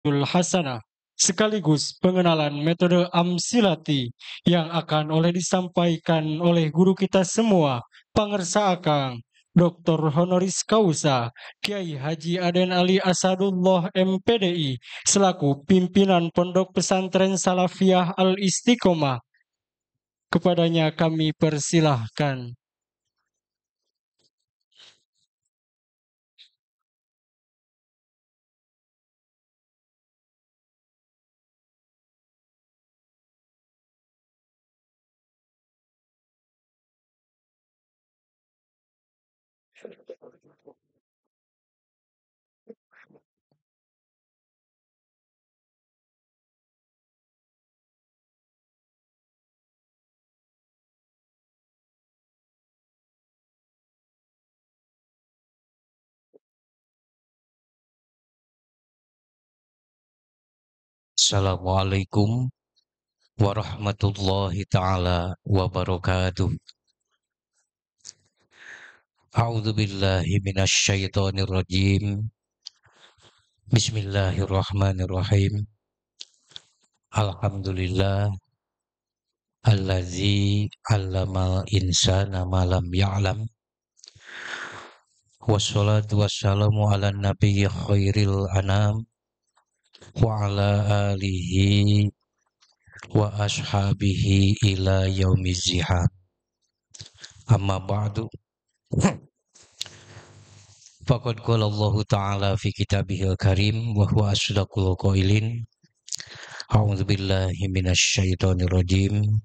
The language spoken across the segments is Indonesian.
Hasanah sekaligus pengenalan metode Amsilati yang akan disampaikan oleh guru kita semua, Pangersa Akang, Dr. Honoris Causa, Kiai Haji Aden Ali Asadullah MPDI, selaku pimpinan Pondok Pesantren Salafiyah Al-Istiqomah. Kepadanya kami persilahkan. Assalamualaikum warahmatullahi ta'ala wabarakatuh. A'udzu billahi minasyaitonir rajim. Bismillahirrahmanirrahim. Alhamdulillah allazi 'allamal insana ma lam ya'lam. Wassalatu wassalamu ala nabiyyi khairil anam wa ala alihi wa ashabihi ila yaumiz zihab. Amma ba'du. Faqad qala Allah Ta'ala fi kitabihil karim wa huwa asdaqul qailin. A'udzu billahi minasy syaithanir rajim.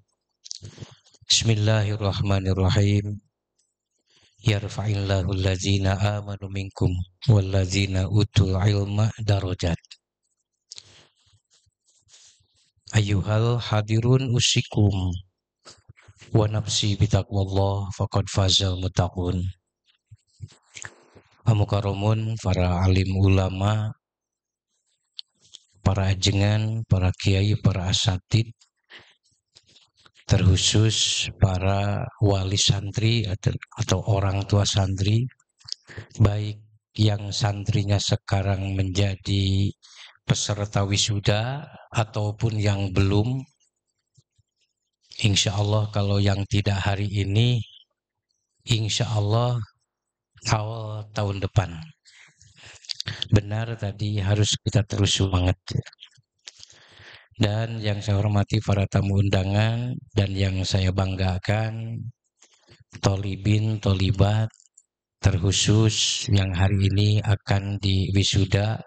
Bismillahirrahmanirrahim. Yarfa'illahu allazina amanu minkum wallazina utul ilma darajat. Ayyuhal hadirun usikum wa nafsi bitaqwallah faqad fazal muttaqun. Amukaromun para alim ulama, para ajengan, para kiai, para asatid, terkhusus para wali santri atau orang tua santri, baik yang santrinya sekarang menjadi peserta wisuda ataupun yang belum. Insya Allah kalau yang tidak hari ini, insya Allah awal tahun depan. Benar tadi harus kita terus semangat. Dan yang saya hormati para tamu undangan dan yang saya banggakan, tolibin, tolibat, terkhusus yang hari ini akan diwisuda,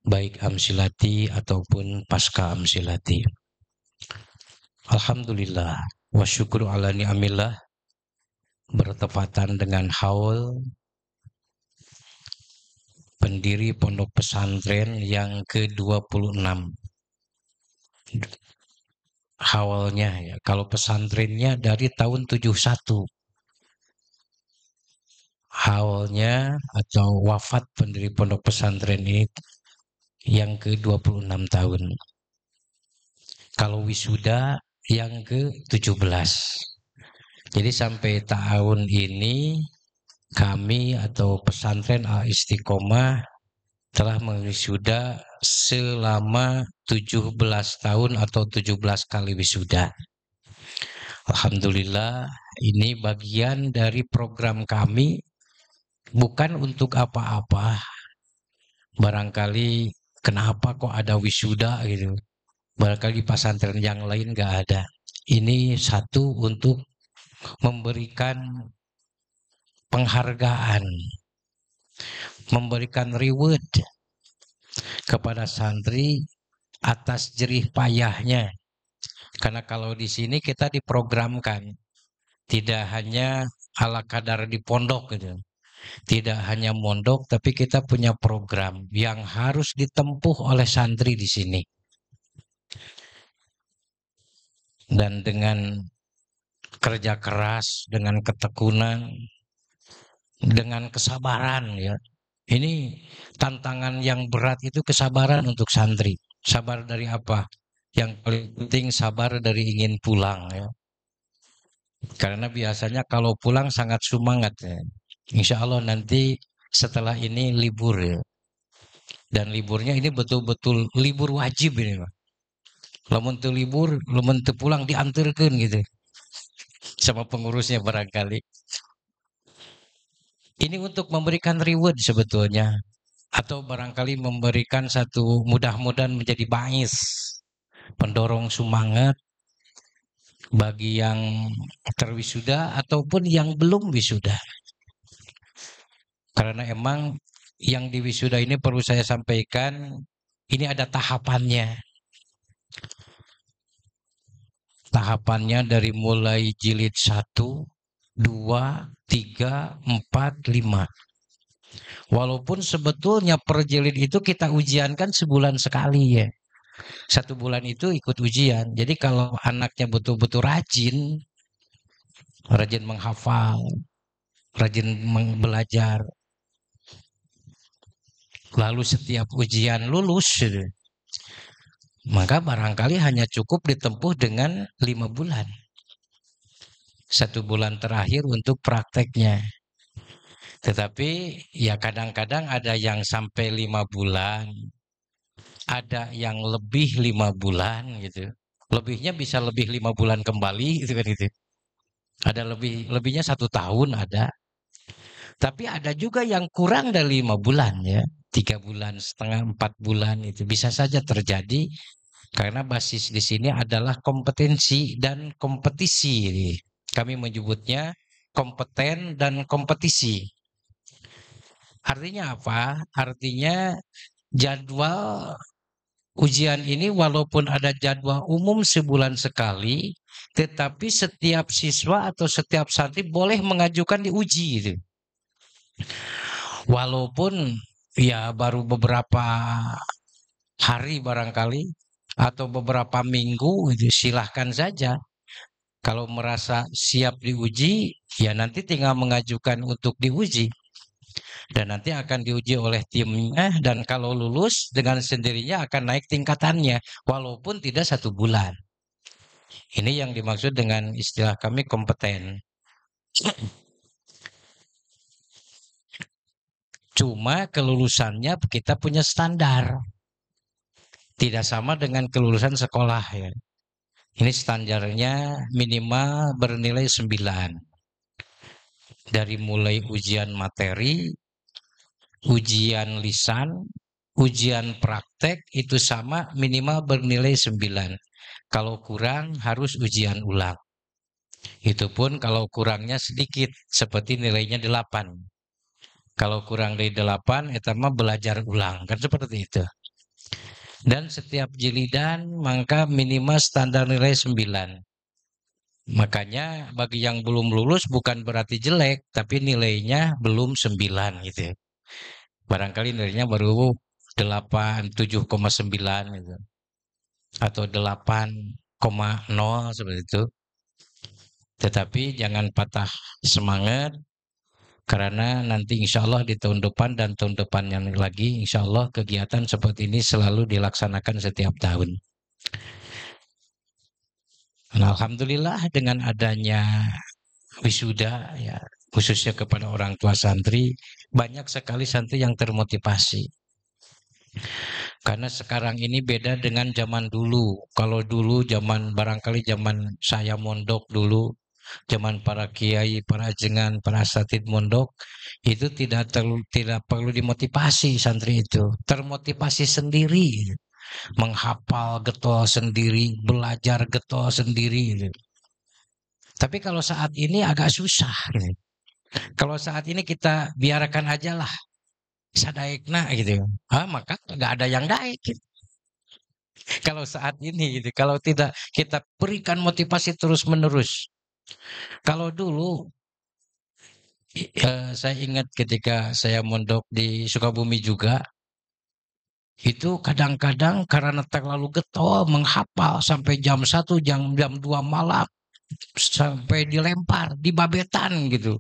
baik Amsilati ataupun pasca Amsilati. Alhamdulillah, wa syukru ala ni'amillah, bertepatan dengan haul pendiri pondok pesantren yang ke-26. Haulnya ya, kalau pesantrennya dari tahun 71. Haulnya atau wafat pendiri pondok pesantren ini yang ke-26 tahun. Kalau wisuda yang ke-17. Jadi sampai tahun ini kami atau pesantren Al-Istiqomah telah mewisuda selama 17 tahun atau 17 kali wisuda. Alhamdulillah, ini bagian dari program kami, bukan untuk apa-apa. Barangkali kenapa kok ada wisuda gitu. Barangkali pesantren yang lain nggak ada. Ini satu untuk memberikan penghargaan, memberikan reward kepada santri atas jerih payahnya. Karena kalau di sini kita diprogramkan, tidak hanya ala kadar di pondok gitu. Tidak hanya mondok, tapi kita punya program yang harus ditempuh oleh santri di sini. Dan dengan kerja keras, dengan ketekunan, dengan kesabaran ya. Ini tantangan yang berat itu kesabaran untuk santri. Sabar dari apa? Yang paling penting sabar dari ingin pulang ya. Karena biasanya kalau pulang sangat semangat ya. Insya Allah nanti setelah ini libur ya. Dan liburnya ini betul-betul libur wajib ini, Pak. Lamun teu libur, lamun teu pulang diantarkeun gitu sama pengurusnya barangkali. Ini untuk memberikan reward sebetulnya, atau barangkali memberikan satu mudah-mudahan menjadi bais, pendorong semangat bagi yang terwisuda ataupun yang belum wisuda. Karena emang yang diwisuda ini perlu saya sampaikan, ini ada tahapannya. Tahapannya dari mulai jilid 1, 2, 3, 4, 5. Walaupun sebetulnya per jilid itu kita ujiankan sebulan sekali ya. 1 bulan itu ikut ujian. Jadi kalau anaknya betul-betul rajin menghafal, rajin belajar, lalu setiap ujian lulus, maka barangkali hanya cukup ditempuh dengan 5 bulan. 1 bulan terakhir untuk prakteknya. Tetapi ya kadang-kadang ada yang sampai 5 bulan, ada yang lebih 5 bulan gitu. Lebihnya bisa lebih 5 bulan kembali gitu kan gitu. Ada lebihnya 1 tahun ada. Tapi ada juga yang kurang dari 5 bulan ya. 3 bulan setengah, 4 bulan itu bisa saja terjadi karena basis di sini adalah kompetensi dan kompetisi. Kami menyebutnya kompeten dan kompetisi. Artinya apa? Artinya jadwal ujian ini walaupun ada jadwal umum sebulan sekali, tetapi setiap siswa atau setiap santri boleh mengajukan diuji gitu. Walaupun ya baru beberapa hari barangkali atau beberapa minggu gitu, silahkan saja. Kalau merasa siap diuji, ya nanti tinggal mengajukan untuk diuji. Dan nanti akan diuji oleh timnya, dan kalau lulus dengan sendirinya akan naik tingkatannya, walaupun tidak 1 bulan. Ini yang dimaksud dengan istilah kami kompeten. Cuma kelulusannya kita punya standar. Tidak sama dengan kelulusan sekolah ya. Ini standarnya minimal bernilai 9. Dari mulai ujian materi, ujian lisan, ujian praktek itu sama minimal bernilai 9. Kalau kurang harus ujian ulang. Itu pun kalau kurangnya sedikit, seperti nilainya 8. Kalau kurang dari 8, itu mah belajar ulang. Kan seperti itu. Dan setiap jilidan maka minimal standar nilai 9. Makanya bagi yang belum lulus bukan berarti jelek, tapi nilainya belum 9 gitu. Barangkali nilainya baru 8, 7,9 gitu. Atau 8,0 seperti itu. Tetapi jangan patah semangat, karena nanti insya Allah di tahun depan dan tahun depannya lagi, insya Allah kegiatan seperti ini selalu dilaksanakan setiap tahun. Nah, alhamdulillah dengan adanya wisuda ya, khususnya kepada orang tua santri, banyak sekali santri yang termotivasi. Karena sekarang ini beda dengan zaman dulu. Kalau dulu barangkali zaman saya mondok dulu, zaman para kiai, para jengan, para asatid mondok, itu tidak perlu dimotivasi santri itu. Termotivasi sendiri. Menghafal getol sendiri, belajar getol sendiri. Tapi kalau saat ini agak susah. Kalau saat ini kita biarkan aja lah. Sadaikna gitu. Maka nggak ada yang daik. Gitu. Kalau saat ini gitu. Kalau tidak kita berikan motivasi terus-menerus. Kalau dulu saya ingat ketika saya mondok di Sukabumi juga, itu kadang-kadang karena terlalu getol menghafal sampai jam 1, jam 2 malam, sampai dilempar, dibabetan gitu.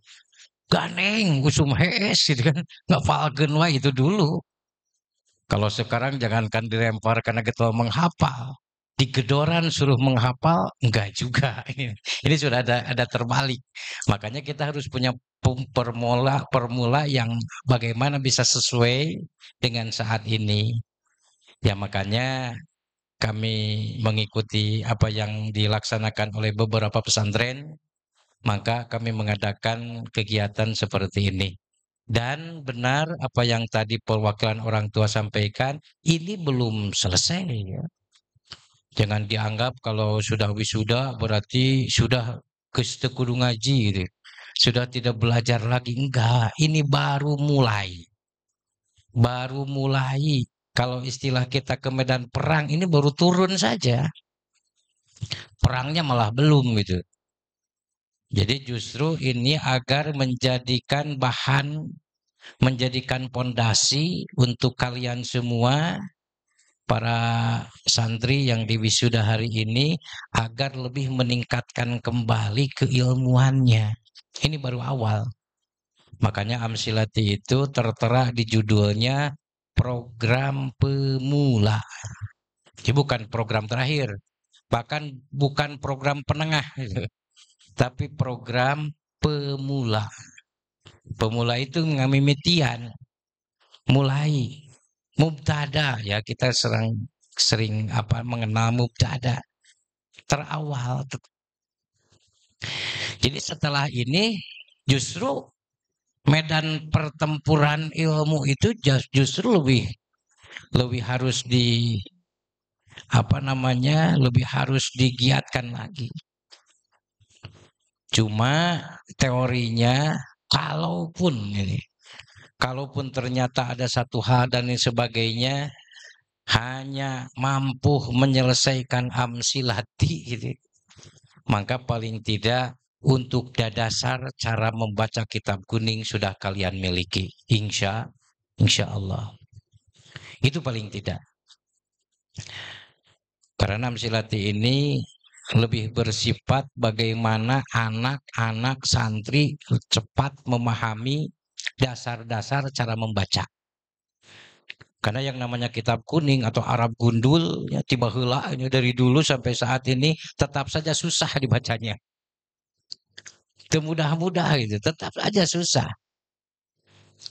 Ganeng, usum hees gitu kan, ngapalkeun wae itu dulu. Kalau sekarang jangankan dilempar karena getol menghafal, Digedoran suruh menghafal, enggak juga. Ini sudah ada terbalik. Makanya kita harus punya formula yang bagaimana bisa sesuai dengan saat ini. Ya makanya kami mengikuti apa yang dilaksanakan oleh beberapa pesantren, maka kami mengadakan kegiatan seperti ini. Dan benar apa yang tadi perwakilan orang tua sampaikan, ini belum selesai ya. Jangan dianggap kalau sudah wisuda berarti sudah kudu ngaji gitu. Sudah tidak belajar lagi. Enggak, ini baru mulai. Baru mulai. Kalau istilah kita ke medan perang ini baru turun saja. Perangnya malah belum gitu. Jadi justru ini agar menjadikan bahan, menjadikan pondasi untuk kalian semua para santri yang diwisuda hari ini agar lebih meningkatkan kembali keilmuannya. Ini baru awal. Makanya Amsilati itu tertera di judulnya program pemula. Jadi bukan program terakhir, bahkan bukan program penengah, tapi program pemula. Pemula itu ngamimitian, mulai. Mubtada ya, kita sering mengenal mubtada terawal. Jadi setelah ini justru medan pertempuran ilmu itu justru lebih harus lebih harus digiatkan lagi. Cuma teorinya kalaupun ternyata ada satu hal dan lain sebagainya hanya mampu menyelesaikan Amsilati gitu, maka paling tidak untuk dasar cara membaca kitab kuning sudah kalian miliki, insya Allah. Itu paling tidak. Karena Amsilati ini lebih bersifat bagaimana anak-anak santri cepat memahami dasar-dasar cara membaca. Karena yang namanya kitab kuning atau Arab gundul ya tiba heula dari dulu sampai saat ini tetap saja susah dibacanya. Mudah-mudah gitu, tetap saja susah.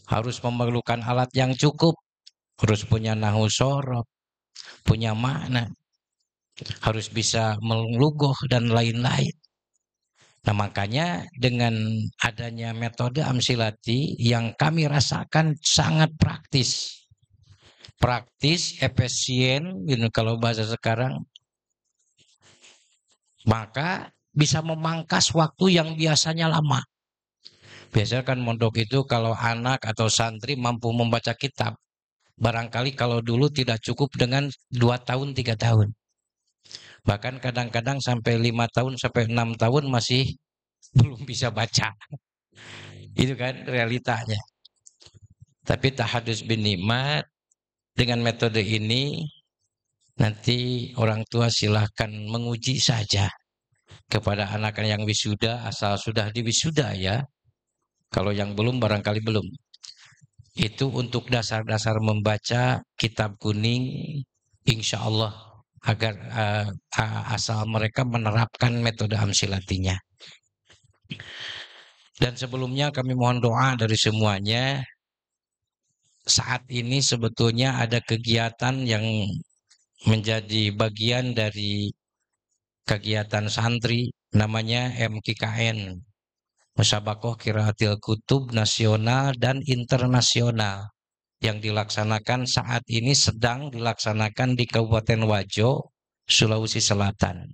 Harus memerlukan alat yang cukup, harus punya nahu sorof, punya makna, harus bisa melugoh dan lain-lain. Nah makanya dengan adanya metode Amsilati yang kami rasakan sangat praktis, efisien, gitu, kalau bahasa sekarang, maka bisa memangkas waktu yang biasanya lama. Biasanya kan mondok itu kalau anak atau santri mampu membaca kitab, barangkali kalau dulu tidak cukup dengan 2 tahun, 3 tahun. Bahkan kadang-kadang sampai 5 tahun, sampai 6 tahun masih belum bisa baca. Itu kan realitanya. Tapi tahadus bin nikmat dengan metode ini, nanti orang tua silahkan menguji saja kepada anak yang wisuda, asal sudah diwisuda ya. Kalau yang belum barangkali belum. Itu untuk dasar-dasar membaca kitab kuning, insya Allah agar asal mereka menerapkan metode Amsilatinya. Dan sebelumnya kami mohon doa dari semuanya. Saat ini sebetulnya ada kegiatan yang menjadi bagian dari kegiatan santri, namanya MKKN, Musabaqah Qiraatil Kutub nasional dan internasional, yang dilaksanakan saat ini sedang dilaksanakan di Kabupaten Wajo, Sulawesi Selatan.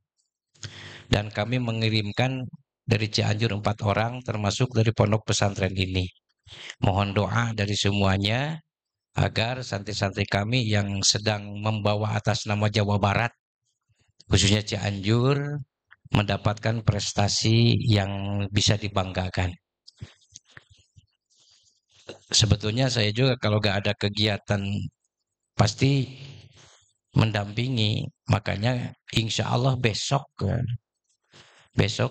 Dan kami mengirimkan dari Cianjur 4 orang termasuk dari pondok pesantren ini. Mohon doa dari semuanya agar santri-santri kami yang sedang membawa atas nama Jawa Barat, khususnya Cianjur, mendapatkan prestasi yang bisa dibanggakan. Sebetulnya saya juga kalau gak ada kegiatan pasti mendampingi. Makanya insya Allah besok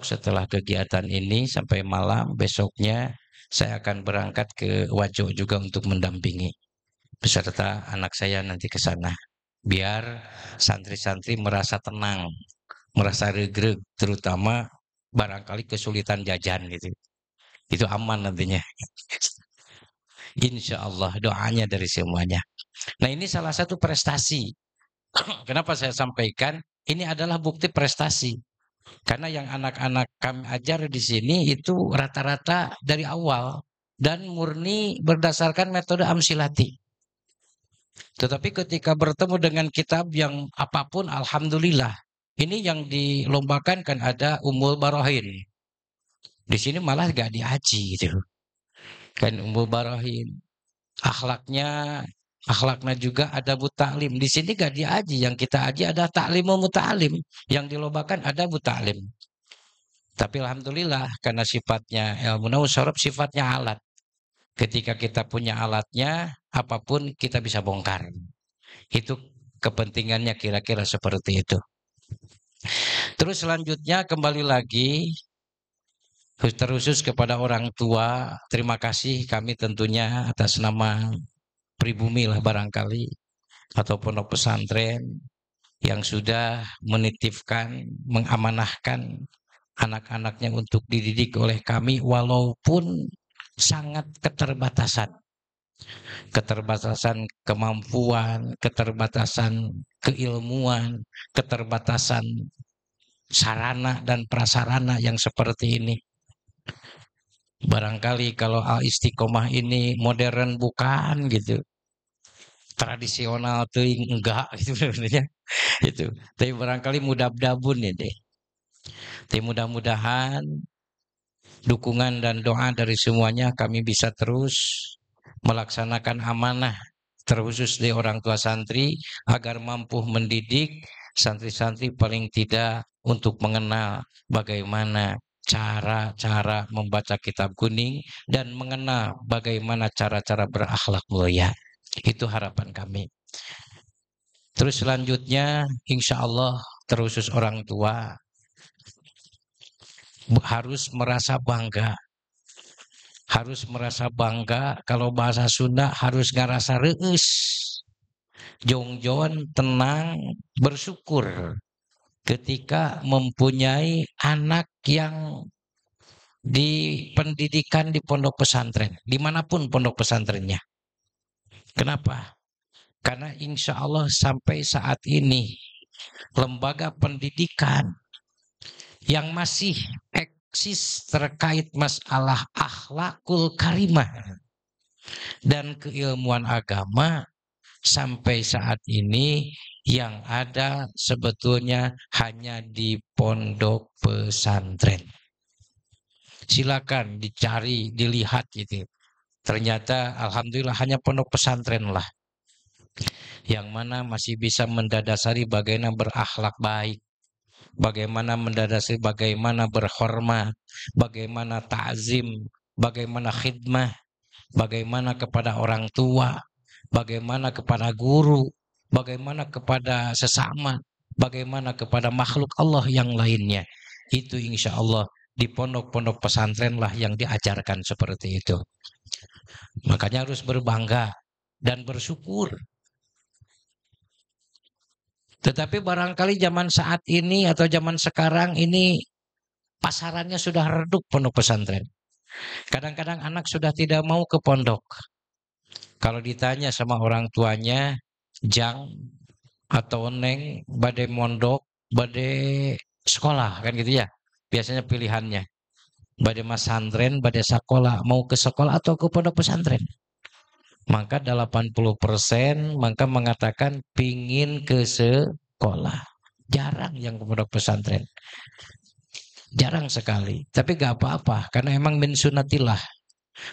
setelah kegiatan ini sampai malam, besoknya saya akan berangkat ke Wajo juga untuk mendampingi beserta anak saya nanti ke sana. biar santri-santri merasa tenang, merasa regreg, terutama barangkali kesulitan jajan gitu. Itu aman nantinya. Insya Allah doanya dari semuanya. Nah, ini salah satu prestasi. Kenapa saya sampaikan? Ini adalah bukti prestasi. Karena yang anak-anak kami ajar di sini itu rata-rata dari awal dan murni berdasarkan metode Amsilati. Tetapi ketika bertemu dengan kitab yang apapun, alhamdulillah. Ini yang dilombakan kan ada Ummul Barahin. Di sini malah gak diaji gitu. Kan Ummul Barahin. Akhlaknya juga ada Ta'lim. Di sini gak diaji. Yang kita aji ada Ta'limul Muta'alim. Yang dilombakan ada Ta'lim. Tapi alhamdulillah karena sifatnya ilmu nahwu sorof sifatnya alat. Ketika kita punya alatnya, apapun kita bisa bongkar. Itu kepentingannya kira-kira seperti itu. Terus selanjutnya kembali lagi terusus kepada orang tua. Terima kasih kami tentunya atas nama pribumi lah barangkali atau pondok pesantren yang sudah menitipkan, mengamanahkan anak-anaknya untuk dididik oleh kami walaupun sangat keterbatasan kemampuan, keterbatasan keilmuan, keterbatasan sarana dan prasarana yang seperti ini. Barangkali kalau Al-Istiqomah ini modern bukan gitu. Tradisional tuh enggak gitu sebenarnya. Itu. Tapi barangkali mudah-mudahan ya deh. Tapi mudah-mudahan dukungan dan doa dari semuanya kami bisa terus melaksanakan amanah terkhusus di orang tua santri agar mampu mendidik santri-santri paling tidak untuk mengenal bagaimana cara-cara membaca kitab kuning dan mengenal bagaimana cara-cara berakhlak mulia. Itu harapan kami. Terus selanjutnya insya Allah terkhusus orang tua harus merasa bangga. Harus merasa bangga, kalau bahasa Sunda harus ngerasa reus. Jongjon, tenang, bersyukur ketika mempunyai anak yang di pendidikan di pondok pesantren, dimanapun pondok pesantrennya. Kenapa? Karena insya Allah sampai saat ini lembaga pendidikan yang masih eksis terkait masalah akhlakul karimah dan keilmuan agama sampai saat ini yang ada sebetulnya hanya di pondok pesantren. Silakan dicari, dilihat gitu. Ternyata alhamdulillah hanya pondok pesantren lah yang mana masih bisa mendasari bagaimana berakhlak baik, bagaimana mendasari bagaimana berhormat, bagaimana ta'zim, bagaimana khidmah, bagaimana kepada orang tua, bagaimana kepada guru, bagaimana kepada sesama, bagaimana kepada makhluk Allah yang lainnya. Itu insya Allah di pondok-pondok pesantren lah yang diajarkan seperti itu. Makanya harus berbangga dan bersyukur. Tetapi barangkali zaman saat ini atau zaman sekarang ini pasarannya sudah redup pondok pesantren. Kadang-kadang anak sudah tidak mau ke pondok. Kalau ditanya sama orang tuanya, Jang atau Neng, badai mondok, badai sekolah, kan gitu ya. Biasanya pilihannya. Badai pesantren, badai sekolah, mau ke sekolah atau ke pondok pesantren. Maka 80% maka mengatakan pingin ke sekolah. Jarang yang ke pondok pesantren. Jarang sekali. Tapi gak apa-apa. Karena emang min sunatillah.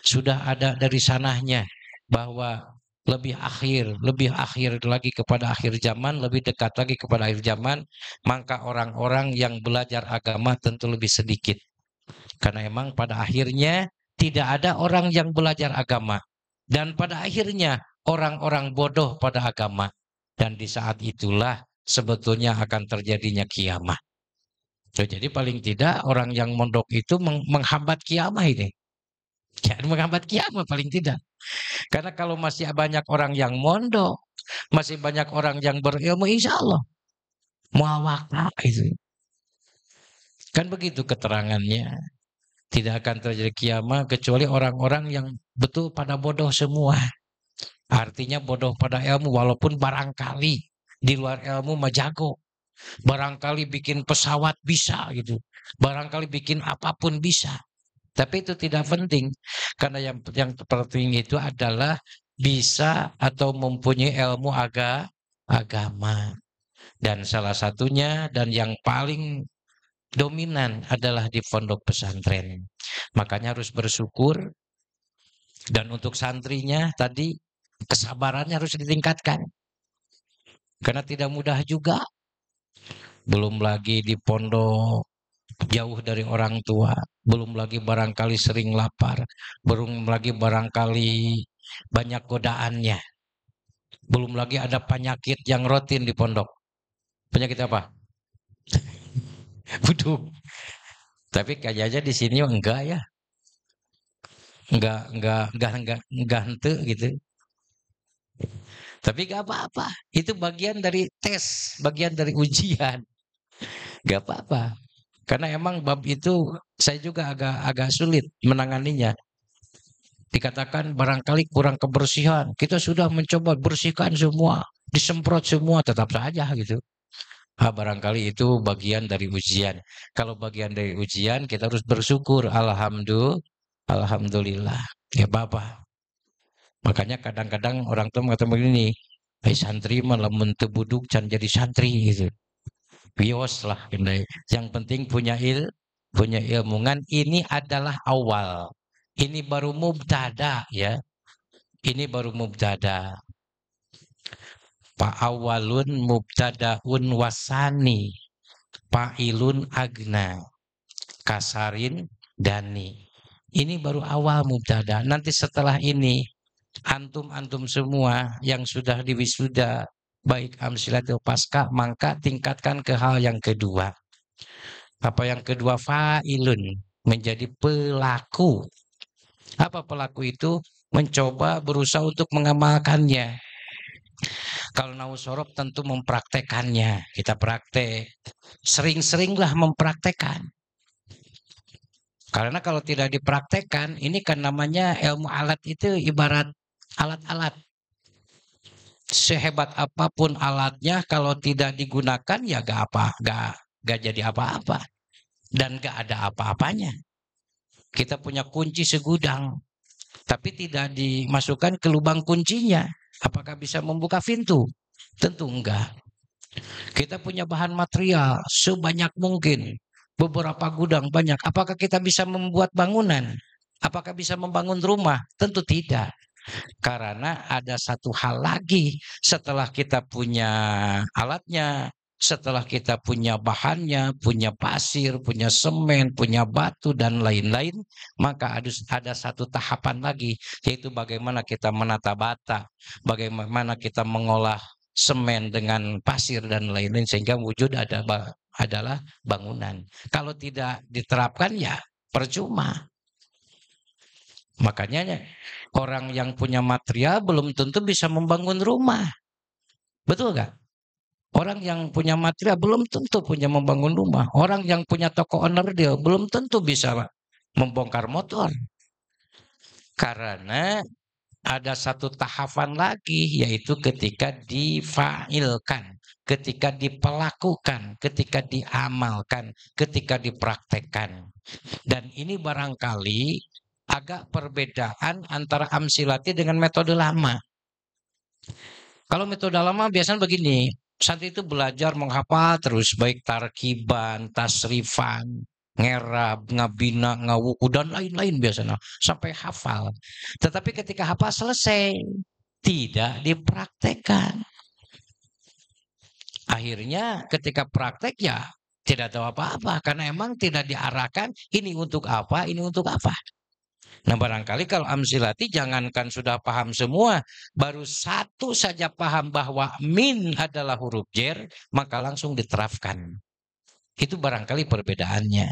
Sudah ada dari sanahnya. Bahwa lebih akhir lagi kepada akhir zaman. Lebih dekat lagi kepada akhir zaman. Maka orang-orang yang belajar agama tentu lebih sedikit. Karena emang pada akhirnya tidak ada orang yang belajar agama. Dan pada akhirnya orang-orang bodoh pada agama. Dan di saat itulah sebetulnya akan terjadinya kiamat. Jadi paling tidak orang yang mondok itu menghambat kiamat ini. Ya, menghambat kiamat paling tidak. Karena kalau masih banyak orang yang mondok, masih banyak orang yang berilmu, insya Allah muawakah itu. Kan begitu keterangannya. Tidak akan terjadi kiamat kecuali orang-orang yang betul pada bodoh semua. Artinya bodoh pada ilmu, walaupun barangkali di luar ilmu mah jago. Barangkali bikin pesawat bisa gitu. Barangkali bikin apapun bisa. Tapi itu tidak penting. Karena yang penting itu adalah bisa atau mempunyai ilmu agama. Dan salah satunya dan yang paling dominan adalah di pondok pesantren. Makanya harus bersyukur. Dan untuk santrinya tadi kesabarannya harus ditingkatkan. Karena tidak mudah juga. Belum lagi di pondok jauh dari orang tua, belum lagi barangkali sering lapar, belum lagi barangkali banyak godaannya, belum lagi ada penyakit yang rutin di pondok. Penyakit apa? Buduk. Tapi kayaknya di sini enggak ya, enggak hente gitu. Tapi enggak apa-apa. Itu bagian dari tes, bagian dari ujian. Enggak apa-apa. Karena emang bab itu saya juga agak sulit menanganinya. Dikatakan barangkali kurang kebersihan. Kita sudah mencoba bersihkan semua, disemprot semua, tetap saja gitu. Barangkali itu bagian dari ujian. Kalau bagian dari ujian, kita harus bersyukur. Alhamdulillah. Ya apa-apa. Makanya kadang-kadang orang tua mengatakan begini, santri malah mentebuduk can jadi santri gitu. Bios lah. Yang penting punya ilmu. Ini adalah awal. Ini baru mubtada ya. Ini baru mubtada. Fa'awalun mubtadaun wasani. Fa'ilun agna. Kasarin dani. Ini baru awal mubtada. Nanti setelah ini antum semua yang sudah diwisuda baik amsilatul pasca, maka tingkatkan ke hal yang kedua. Apa yang kedua? Fa'ilun, menjadi pelaku. Apa pelaku itu? Mencoba berusaha untuk mengamalkannya. Kalau nahwu sorof tentu mempraktekannya. Kita praktek. Sering-seringlah mempraktekkan. Karena kalau tidak dipraktekkan, ini kan namanya ilmu alat itu ibarat alat-alat. Sehebat apapun alatnya, kalau tidak digunakan ya gak jadi apa-apa. Dan gak ada apa-apanya. Kita punya kunci segudang, tapi tidak dimasukkan ke lubang kuncinya. Apakah bisa membuka pintu? Tentu enggak. Kita punya bahan material sebanyak mungkin. Beberapa gudang banyak. Apakah kita bisa membuat bangunan? Apakah bisa membangun rumah? Tentu tidak. Karena ada satu hal lagi. Setelah kita punya alatnya, setelah kita punya bahannya, punya pasir, punya semen, punya batu, dan lain-lain, maka ada satu tahapan lagi, yaitu bagaimana kita menata bata, bagaimana kita mengolah semen dengan pasir dan lain-lain, sehingga wujud adalah bangunan. Kalau tidak diterapkan ya percuma. Makanya orang yang punya material belum tentu bisa membangun rumah. Betul gak? Orang yang punya material belum tentu punya membangun rumah. Orang yang punya toko onderdil belum tentu bisa membongkar motor. Karena ada satu tahapan lagi, yaitu ketika difailkan, ketika dipelakukan, ketika diamalkan, ketika dipraktekkan. Dan ini barangkali agak perbedaan antara amsilati dengan metode lama. Kalau metode lama biasanya begini, santri itu belajar menghafal terus, baik tarkiban, tasrifan, ngerab, ngabina, ngawuku, dan lain-lain biasanya, sampai hafal. Tetapi ketika hafal selesai, tidak dipraktekkan. Akhirnya ketika praktek ya tidak tahu apa-apa, karena emang tidak diarahkan ini untuk apa, ini untuk apa. Nah barangkali kalau amsilati jangankan sudah paham semua, baru satu saja paham bahwa min adalah huruf jer, maka langsung diterapkan. Itu barangkali perbedaannya.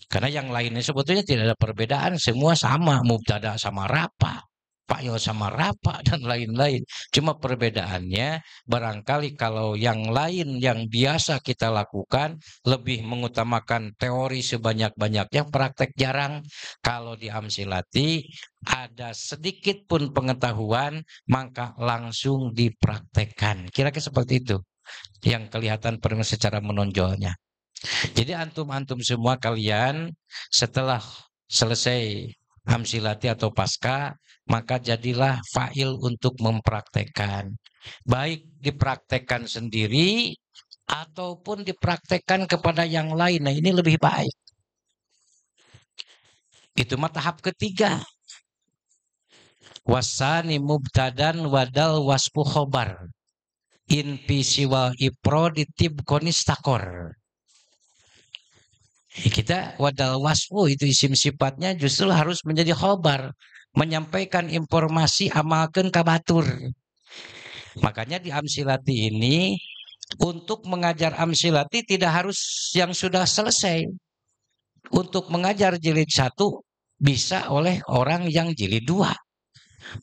Karena yang lainnya sebetulnya tidak ada perbedaan, semua sama, mubtada sama rapa. Pak Yo sama Rapa dan lain-lain. Cuma perbedaannya barangkali kalau yang lain yang biasa kita lakukan lebih mengutamakan teori sebanyak-banyaknya, praktek jarang. Kalau di Amsilati ada sedikit pun pengetahuan maka langsung dipraktekkan. Kira-kira seperti itu yang kelihatan secara menonjolnya. Jadi antum-antum semua kalian setelah selesai Amsilati atau pasca, maka jadilah fa'il untuk mempraktekkan. Baik dipraktekkan sendiri ataupun dipraktekkan kepada yang lain. Nah, ini lebih baik. Itu mah tahap ketiga. Wasani mubtadan wadal waspu khobar. In siwal ipro ditib konistakor. Kita wadal wasfu itu isim sifatnya justru harus menjadi khobar, menyampaikan informasi amalkan kabatur. Makanya di Amsilati ini untuk mengajar Amsilati tidak harus yang sudah selesai. Untuk mengajar jilid 1 bisa oleh orang yang jilid 2.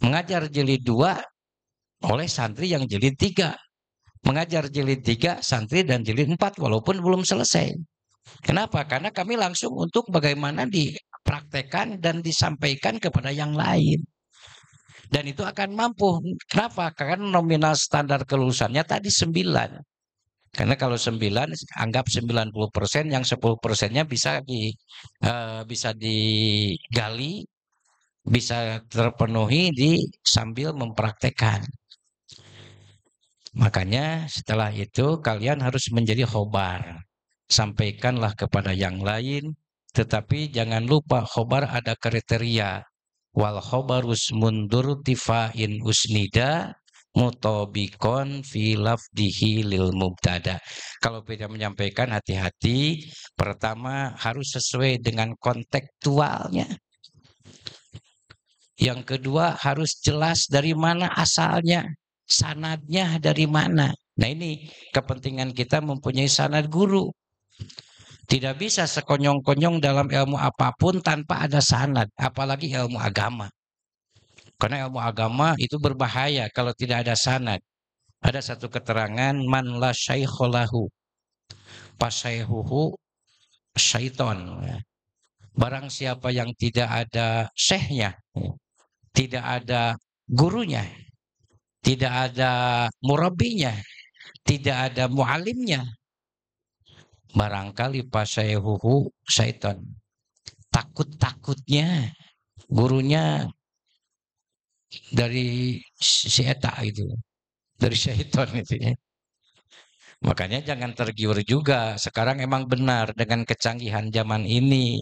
Mengajar jilid 2 oleh santri yang jilid 3. Mengajar jilid 3 santri dan jilid 4 walaupun belum selesai. Kenapa? Karena kami langsung untuk bagaimana dipraktekkan dan disampaikan kepada yang lain. Dan itu akan mampu. Kenapa? Karena nominal standar kelulusannya tadi 9. Karena kalau 9, anggap 90%, yang 10%-nya bisa digali, bisa terpenuhi sambil mempraktekkan. Makanya setelah itu kalian harus menjadi khobar. Sampaikanlah kepada yang lain, tetapi jangan lupa khobar ada kriteria. Wal khobarus mundur tifa'in usnida mutobikon fi lafdihi lil mubtada. Kalau beda menyampaikan, hati-hati. Pertama harus sesuai dengan kontekstualnya. Yang kedua harus jelas dari mana asalnya, sanadnya dari mana. Nah, ini kepentingan kita mempunyai sanad guru. Tidak bisa sekonyong-konyong dalam ilmu apapun tanpa ada sanad, apalagi ilmu agama. Karena ilmu agama itu berbahaya kalau tidak ada sanad. Ada satu keterangan, man la syaikholahu pasaihuhu syaiton. Barang siapa yang tidak ada syekhnya, tidak ada gurunya, tidak ada murabinya, tidak ada mualimnya, barangkali pasaihuhu syaitan. Takut-takutnya gurunya dari si eta itu, dari syaitan itu ya. Makanya jangan tergiur juga. Sekarang emang benar dengan kecanggihan zaman ini,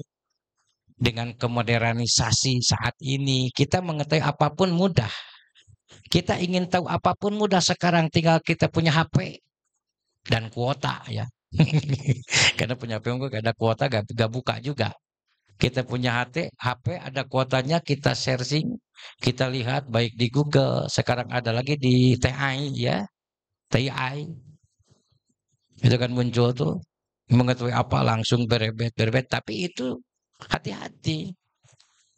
dengan kemodernisasi saat ini, kita mengetahui apapun mudah. Kita ingin tahu apapun mudah sekarang, tinggal kita punya HP dan kuota ya. Karena punya HP gak ada kuota, gak buka juga. Kita punya HP ada kuotanya, kita searching, kita lihat baik di Google, sekarang ada lagi di TI ya, TI. Itu kan muncul tuh, mengetahui apa langsung berebet. Tapi itu hati-hati.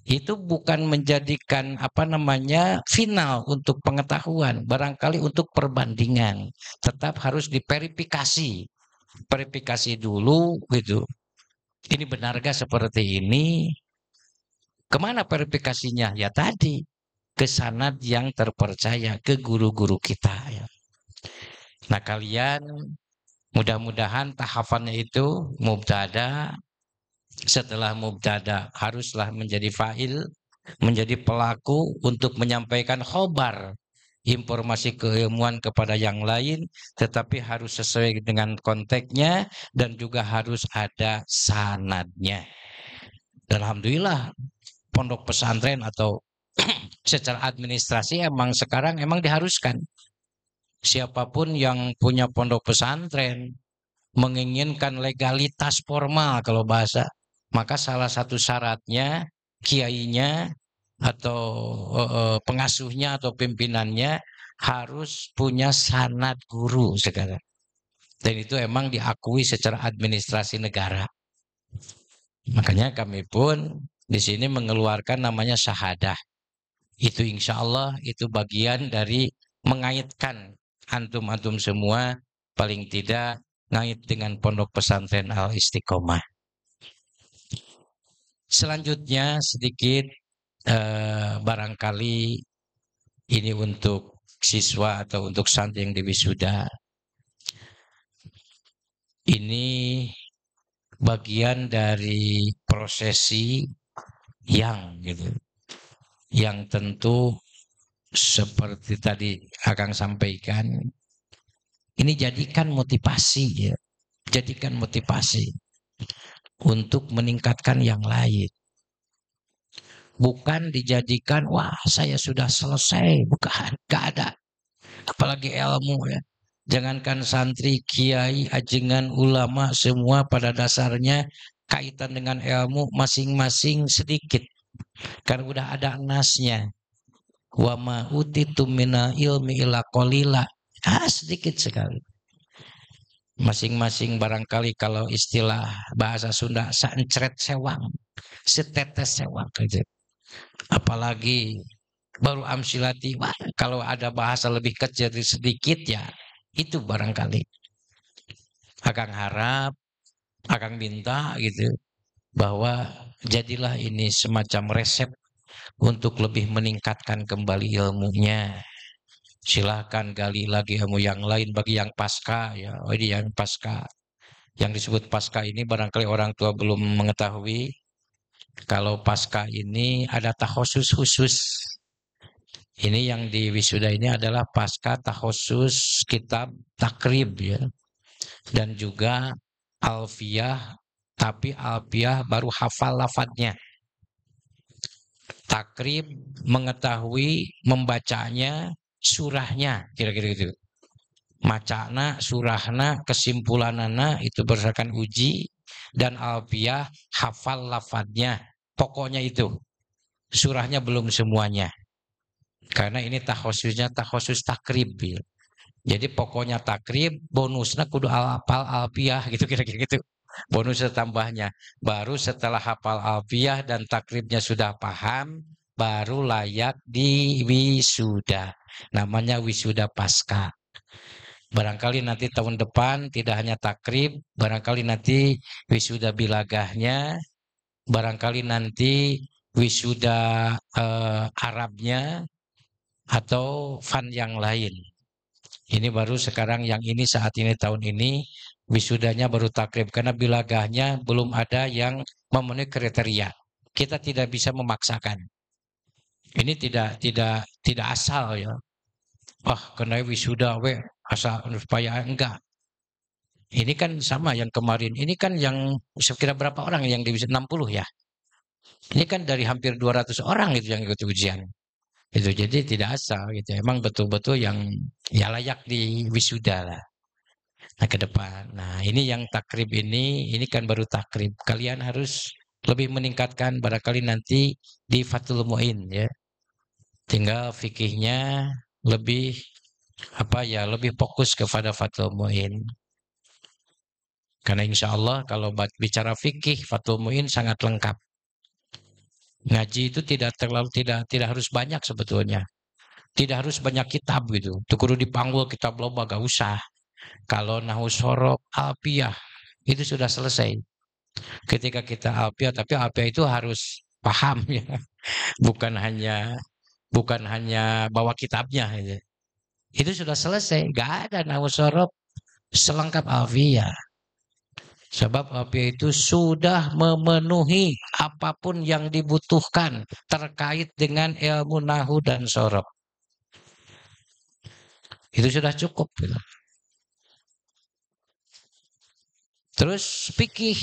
Itu bukan menjadikan final untuk pengetahuan, barangkali untuk perbandingan. Tetap harus diverifikasi. Verifikasi dulu gitu. Ini benarkah seperti ini? Kemana verifikasinya? Ya tadi, ke sanad yang terpercaya, ke guru-guru kita ya. Nah, kalian mudah-mudahan tahafannya itu mubtada. Setelah mubtada haruslah menjadi fa'il, menjadi pelaku untuk menyampaikan khobar, informasi keilmuan kepada yang lain, tetapi harus sesuai dengan konteksnya dan juga harus ada sanadnya. Dan alhamdulillah pondok pesantren atau secara administrasi sekarang diharuskan. Siapapun yang punya pondok pesantren menginginkan legalitas formal kalau bahasa, maka salah satu syaratnya kiainya atau pengasuhnya atau pimpinannya harus punya sanad guru sekarang. Dan itu emang diakui secara administrasi negara. Makanya kami pun di sini mengeluarkan namanya syahadah. Itu insya Allah itu bagian dari mengaitkan antum-antum semua, paling tidak ngait dengan Pondok Pesantren Al Istiqomah. Selanjutnya sedikit barangkali ini untuk siswa atau untuk santri yang diwisuda. Ini bagian dari prosesi yang tentu seperti tadi Akang sampaikan, ini jadikan motivasi ya, jadikan motivasi untuk meningkatkan yang lain. Bukan dijadikan, wah saya sudah selesai, bukan, gak ada. Apalagi ilmu ya. Jangankan santri, kiai, ajengan, ulama, semua pada dasarnya kaitan dengan ilmu masing-masing sedikit. Karena udah ada nasnya. Wa ma utitum minal ilmi illa qalila. Sedikit sekali. Masing-masing barangkali kalau istilah bahasa Sunda saencret sewang, setetes sewang aja. Apalagi baru amsilati, wah, kalau ada bahasa lebih kecil sedikit ya itu barangkali. Akang harap, akang minta gitu bahwa jadilah ini semacam resep untuk lebih meningkatkan kembali ilmunya. Silahkan gali lagi ilmu yang lain bagi yang pasca ya. Oh, ini yang pasca. Yang disebut pasca ini barangkali orang tua belum mengetahui. Kalau pasca ini ada takhusus khusus. Ini yang di wisuda ini adalah pasca takhusus kitab takrib ya. Dan juga alfiyah, tapi alfiyah baru hafal lafadznya. Takrib mengetahui membacanya, surahnya, kira-kira gitu. Macana, surahna, kesimpulanana itu berdasarkan uji, dan alfiyah hafal lafadznya. Pokoknya itu. Surahnya belum semuanya. Karena ini takhususnya takhusus takrib. Ya. Jadi pokoknya takrib, bonusnya kudu hafal alfiyah gitu kira-kira gitu. Bonus tambahnya. Baru setelah hafal alfiyah dan takribnya sudah paham, baru layak di wisuda. Namanya wisuda pasca. Barangkali nanti tahun depan tidak hanya takrib, barangkali nanti wisuda bilagahnya, barangkali nanti wisuda Arabnya, atau fun yang lain. Ini baru sekarang yang ini saat ini tahun ini wisudanya baru takrib karena bilagahnya belum ada yang memenuhi kriteria. Kita tidak bisa memaksakan. Ini tidak asal ya. Wah, kena wisuda asal supaya enggak. Ini kan sama yang kemarin. Ini kan yang sekira berapa orang yang di 60 ya. Ini kan dari hampir 200 orang itu yang ikut ujian. Itu jadi tidak asal gitu. Emang betul-betul yang ya layak di wisuda lah. Nah, ke depan. Nah, ini yang takrib ini kan baru takrib. Kalian harus lebih meningkatkan barangkali nanti di Fathul Mu'in ya. Tinggal fikihnya lebih lebih fokus kepada Fathul Mu'in. Karena insya Allah kalau bicara fikih Fathul Mu'in sangat lengkap. Ngaji itu tidak harus banyak sebetulnya. Tidak harus banyak kitab gitu. Itu kudu dipanggul kitab loba gak usah. Kalau nahu sorof, alfiyah itu sudah selesai. Ketika kita alfiyah, tapi alfiyah itu harus paham ya. Bukan hanya bawa kitabnya aja. Itu sudah selesai. Gak ada nahu sorof selengkap alfiyah. Sebab alfiyah itu sudah memenuhi apapun yang dibutuhkan terkait dengan ilmu nahu dan sorof. Itu sudah cukup. Terus fikih.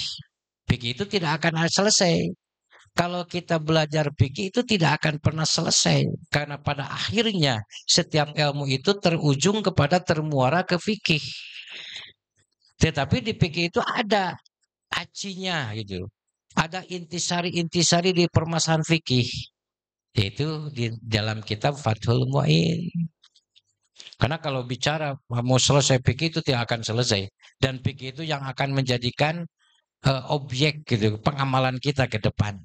Fikih itu tidak akan selesai. Kalau kita belajar fikih itu tidak akan pernah selesai. Karena pada akhirnya setiap ilmu itu terujung kepada termuara ke fikih. Tetapi di fikih itu ada acinya gitu. Ada intisari-intisari di permasalahan fikih. Yaitu di dalam kitab Fathul Mu'in. Karena kalau bicara mau selesai fikih itu tidak akan selesai. Dan fikih itu yang akan menjadikan objek gitu, pengamalan kita ke depan.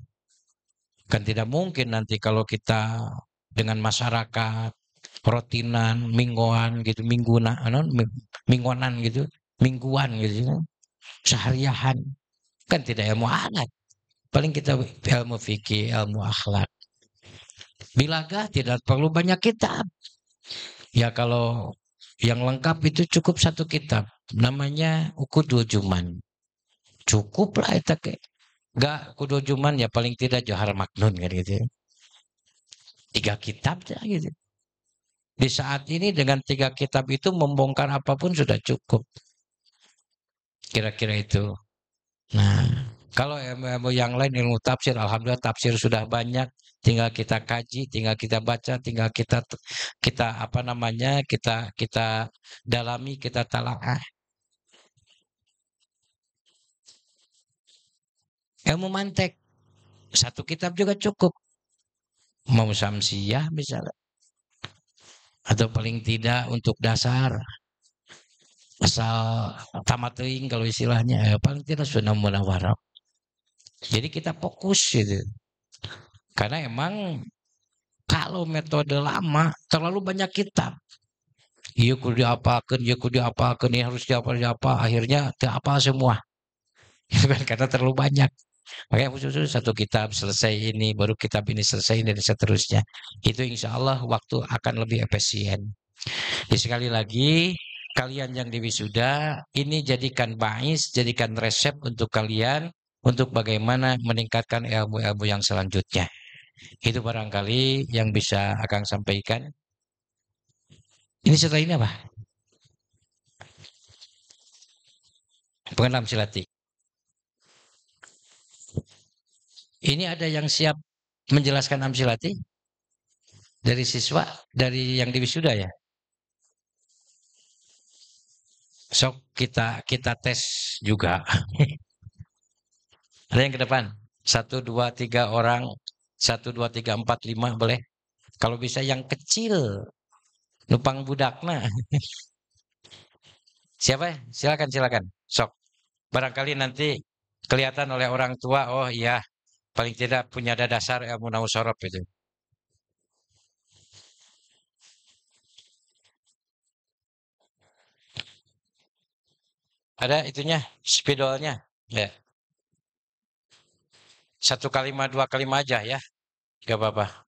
Kan tidak mungkin nanti kalau kita dengan masyarakat, rotinan, mingguan gitu, mingguanan gitu, mingguan gitu, seharian. Kan tidak ilmu adat. Paling kita ilmu fikih, ilmu akhlak. Bilagah tidak perlu banyak kitab. Ya kalau yang lengkap itu cukup satu kitab. Namanya Ukudul Juman. Cukup lah itu ke. Gak Ukudul Juman ya paling tidak Johar Maknun kan gitu. 3 kitab aja gitu. Di saat ini dengan 3 kitab itu membongkar apapun sudah cukup. Kira-kira itu. Nah, kalau ilmu yang lain ilmu tafsir, alhamdulillah tafsir sudah banyak. Tinggal kita kaji, tinggal kita baca, tinggal kita apa namanya kita dalami, kita talaah. Ilmu mantek 1 kitab juga cukup. Mau samsiah misalnya. Atau paling tidak untuk dasar asal tamat teuing kalau istilahnya paling tidak sunnah munawarah. Jadi kita fokus gitu. Karena emang kalau metode lama terlalu banyak kitab. Iya kudu diapakeun, ieu kudu diapakeun, ini harus diapa, akhirnya teu apal semua. Karena terlalu banyak. Makanya khusus 1 kitab selesai ini, baru kitab ini selesai dan seterusnya. Itu insya Allah waktu akan lebih efisien. Jadi sekali lagi kalian yang diwisuda ini jadikan bais, jadikan resep untuk kalian untuk bagaimana meningkatkan ilmu-ilmu yang selanjutnya. Itu barangkali yang bisa Akang sampaikan. Ini setelah ini apa? Pengenal silati. Ini ada yang siap menjelaskan amsilati? Dari siswa, dari yang diwisuda ya? Sok kita tes juga. Ada yang ke depan? 1, 2, 3 orang. 1, 2, 3, 4, 5 boleh? Kalau bisa yang kecil. Nupang budakna. Siapa? Silakan. Sok. Barangkali nanti kelihatan oleh orang tua, oh iya, paling tidak punya dasar ilmu nahwu sorof itu. Ada itunya, spidolnya. Ya. 1 kalimat, 2 kalimat aja ya. Gak apa-apa.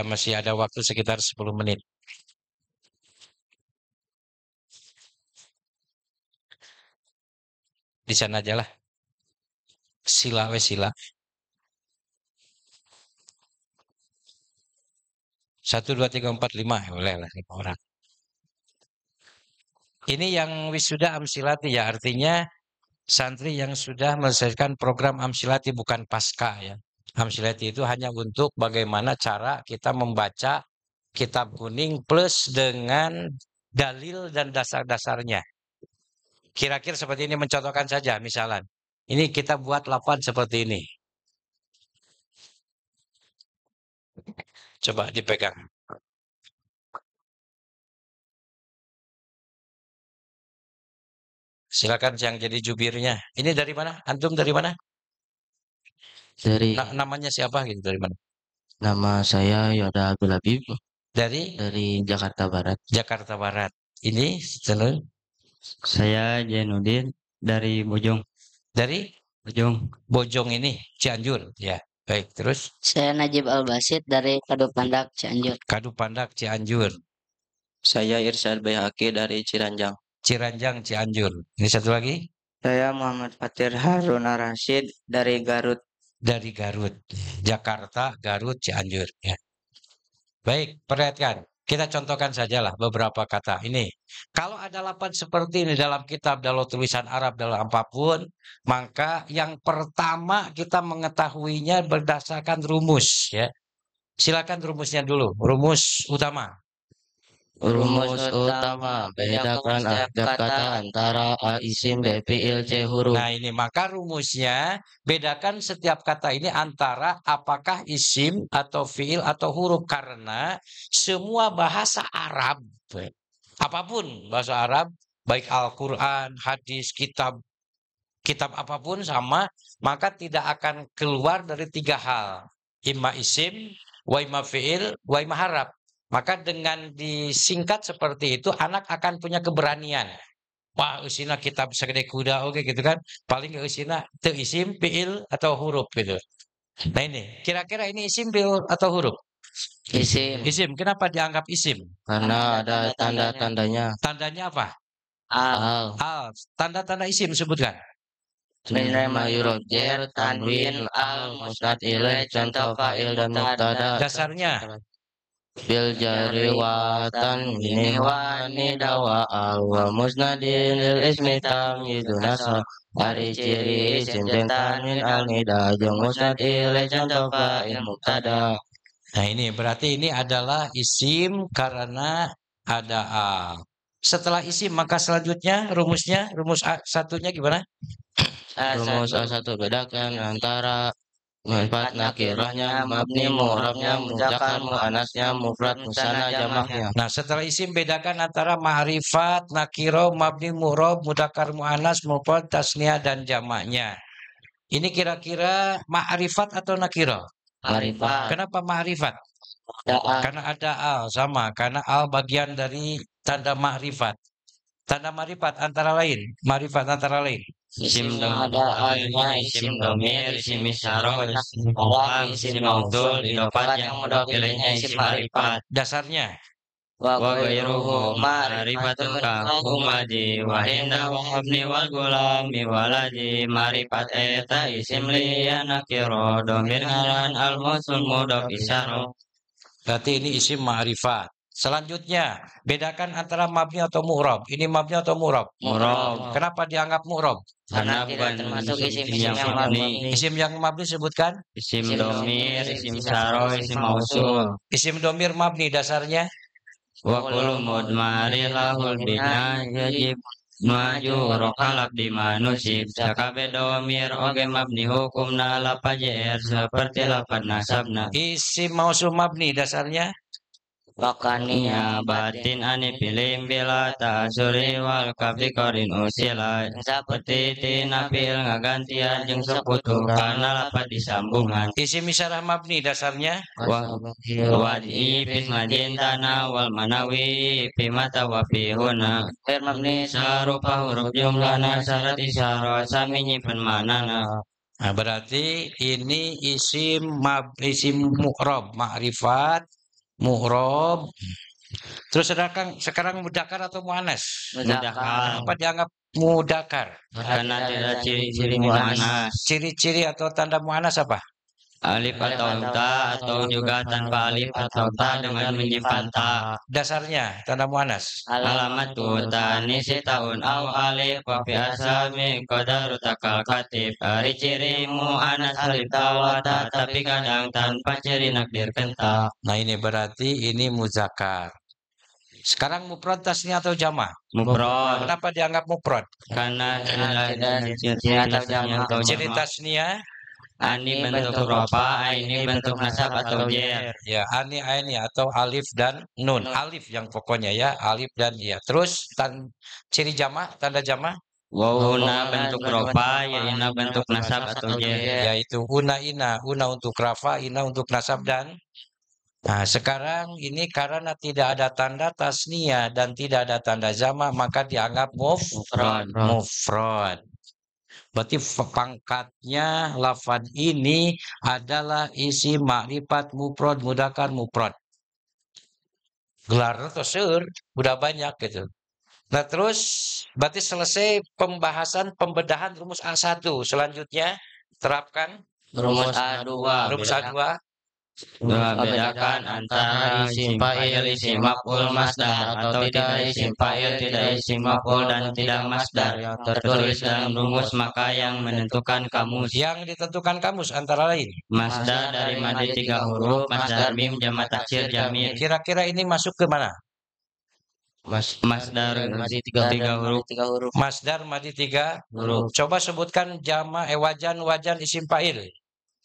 Masih ada waktu sekitar 10 menit. Di sana aja lah. Sila. 1, 2, 3, 4, 5. Boleh lah 5 orang. Ini yang wisuda amsilati ya. Artinya santri yang sudah menyelesaikan program amsilati bukan pasca ya. Amsilati itu hanya untuk bagaimana cara kita membaca kitab kuning plus dengan dalil dan dasar-dasarnya. Kira-kira seperti ini mencontohkan saja misalnya. Ini kita buat lapan seperti ini. Coba dipegang. Silakan yang jadi jubirnya. Ini dari mana? Antum dari mana? Dari Namanya siapa gitu dari mana? nama saya Yoda Abdul Habib Dari dari Jakarta Barat. Jakarta Barat. Ini terus Saya Jainuddin dari Bojong. dari Bojong ini Cianjur ya. Baik, terus Saya Najib Al-Basid dari Kadupandak Cianjur. Kadupandak Cianjur. Saya Irsyad Bayhaqi dari Ciranjang. Ciranjang Cianjur. Ini satu lagi Saya Muhammad Fatir Haruna Rashid dari Garut. dari Garut. Jakarta, Garut, Cianjur ya. Baik, perhatikan. Kita contohkan sajalah beberapa kata ini. Kalau ada lapan seperti ini dalam kitab, dalam tulisan Arab, dalam apapun, maka yang pertama kita mengetahuinya berdasarkan rumus ya. Silakan rumusnya dulu, rumus utama. Rumus utama, bedakan setiap kata antara A isim B fiil C huruf. Nah ini maka rumusnya bedakan setiap kata ini antara apakah isim atau fiil atau huruf karena semua bahasa Arab apapun bahasa Arab baik Al-Qur'an, hadis, kitab apapun sama maka tidak akan keluar dari 3 hal. Imma isim, wa imma fi'il, wa imma harap. Maka dengan disingkat seperti itu, anak akan punya keberanian. Wah, usina kitab segede kuda, oke gitu kan. Paling usina teu isim, fi'il, atau huruf gitu. Nah ini, kira-kira ini isim, fi'il, atau huruf? Isim. Isim, kenapa dianggap isim? Karena ada tanda-tandanya. Tandanya apa? Al. Al. Tanda-tanda isim sebutkan. Min mayurojer, tanwin, al, musnad ilaih, contoh fa'il dan mubtada. Dasarnya Bil jari watan ini wani dawa al wa musnadin lil ismi tamyidu nasab. Hari ciri isim jeung tanwin al nida jeung musnad ilaih contoh fa'il mubtada. Nah ini berarti ini adalah isim karena ada al. Setelah isim maka selanjutnya rumusnya, rumus satunya gimana? Rumus A1 bedakan antara manfaat nakirahnya, mabni mu'rabnya, muzakkar muannasnya, mufrad musanna jamaknya. Nah setelah isim bedakan antara ma'rifat, nakiro, mabni mu'rab, mudzakkar muannas, mufrad, tasniah dan jamaknya. Ini kira-kira ma'rifat atau nakiro? Ma'rifat. Kenapa ma'rifat? Ada Karena ada al, sama. Karena al bagian dari tanda ma'rifat. Tanda ma'rifat antara lain. Ma'rifat antara lain. isim ada alnya, isim domir, isim isyarah, isim kalam, isim mausul, idofat yang mudhof ilaihnya isim ma'rifat. Dasarnya. Wa ghairuhu ma'rifatun kahumadi wa hinda wa habni wal gulami waladi ma'rifat eta isim liya nakiro domir ngaran al mausul mudhof isyarah. Berarti ini isim ma'rifat. Selanjutnya, bedakan antara mabni atau mu'rab. Ini mabni atau mu'rab? Mu'rab. Kenapa dianggap mu'rab? Karena bukan termasuk isim-isim yang mabni. Isim yang mabni sebutkan? Isim domir, isim isyarah, isim mausul. Isim domir mabni dasarnya? Wa kullu mudmari lahul bina yajib maju rokalab di manusib sakabe domir oge mabni hukumna lapa jer seperti lapan nasabna. Isim mausul mabni dasarnya? Wakaniya batin ani pilim bila ta'asuri wal kabli korin usila seperti tinapil ngagantian jeung sekutu karena lapat disambungan. Isim isyarah mabni dasarnya? Wadi pismadin tanah wal manawi pimata wa pihuna mabni sarupa huruf jumlahna syarat isyarah sami nyimpen manana. Nah, berarti ini isim mu'rab, ma'rifat, mu'rab. Terus sekarang mudzakkar atau muannas? Mudzakkar. Apa dianggap mudzakkar? Karena tidak ciri-ciri muannas. Ciri-ciri atau tanda muannas apa? Alif atau ta atau juga tanpa alif atau ta dengan menyimpan ta. Dasarnya tanda muannas. Alamat tanisi tahun aw alif wa fi asami qadaru takal katib. Hari ciri muannas alif tawata tapi kadang tanpa ciri nakdir kenta. Nah ini berarti ini mudzakkar. Sekarang mufrad tasniah atau jama'? Mufrad. Kenapa dianggap mufrad? Karena tidak Ciri tasniah? Ani bentuk rofa, ini bentuk nasab atau jer. Ya, ani atau alif dan nun. Alif yang pokoknya ya, alif dan ya. Terus ciri jama', tanda jama'? Wawuna bentuk rofa, ya ina bentuk nasab atau jer. Yaitu una untuk rafa, ina untuk nasab dan. Nah, sekarang ini karena tidak ada tanda tasniah dan tidak ada tanda jama', maka dianggap mufrad. Berarti pangkatnya lafaz ini adalah isim ma'rifat mufrad mudzakkar mufrad. Gelar atau seur udah banyak gitu. Nah terus berarti selesai pembedahan rumus A1. Selanjutnya terapkan rumus A2. Rumus A2. Bedakan antara isim fa'il, isim maf'ul, masdar atau tidak isim fa'il, tidak isim maf'ul dan tidak masdar tertulis dalam rumus maka yang menentukan kamus. Yang ditentukan kamus antara lain Masdar dari madi 3 huruf, masdar mim jamak taksir jamir. Kira-kira ini masuk ke mana? Masdar madi 3 huruf. Masdar madi 3 huruf. Coba sebutkan wajan isim fa'il.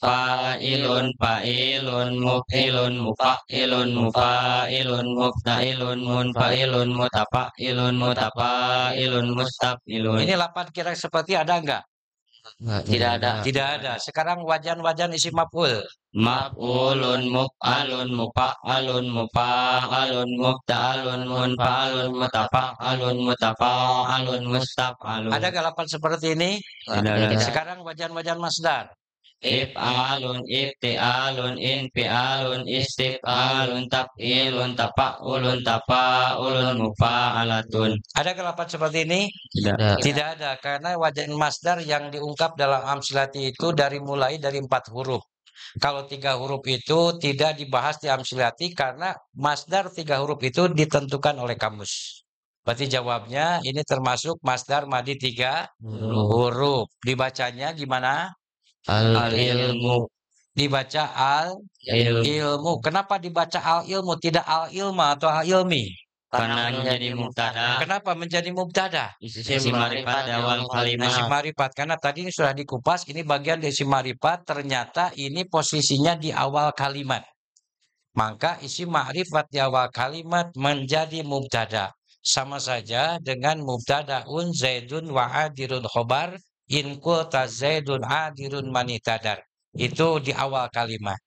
Fa'ilun, fa'ilun, muf'ilun, mufa'ilun, mufa'ilun, mufta'ilun, munfa'ilun, mutafa'ilun, mutafa'ilun, mustaf'ilun. Ini 8 kira seperti ada enggak? Tidak ada. Tidak ada. Sekarang wajan-wajan isim maf'ul. Maf'ulun, muf'alun, mufa'alun, mufa'alun, mufta'alun, munfa'alun, mutafa'alun, mutafa'alun, mustaf'alun. Ada gak lapan seperti ini? Tidak. Sekarang wajan-wajan masdar. If'alun, ifti'alun, infi'alun, istif'alun, taf'ilun, tafa'ulun, tafa'ulun, mufa'alatun. Ada gak lapan seperti ini? Tidak. Tidak ada, karena wajan masdar yang diungkap dalam amsilati itu mulai dari 4 huruf. Kalau 3 huruf itu tidak dibahas di amsilati karena masdar 3 huruf itu ditentukan oleh kamus. Berarti jawabnya ini termasuk masdar madi 3 huruf. Dibacanya gimana? Al-ilmu. Dibaca al-ilmu. Kenapa dibaca al-ilmu? Tidak al-ilma atau al-ilmi? Karena menjadi mubtada. Kenapa menjadi mubtada? Isim ma'rifat awal kalimah. Isim ma'rifat, karena tadi ini sudah dikupas, ini bagian dari isim ma'rifat, ternyata ini posisinya di awal kalimat. Maka isim ma'rifat di awal kalimat menjadi mubtada. Sama saja dengan mubtadaun zaidun wa adirun khobar in qulta zaidun adirun manitadar. Itu di awal kalimat.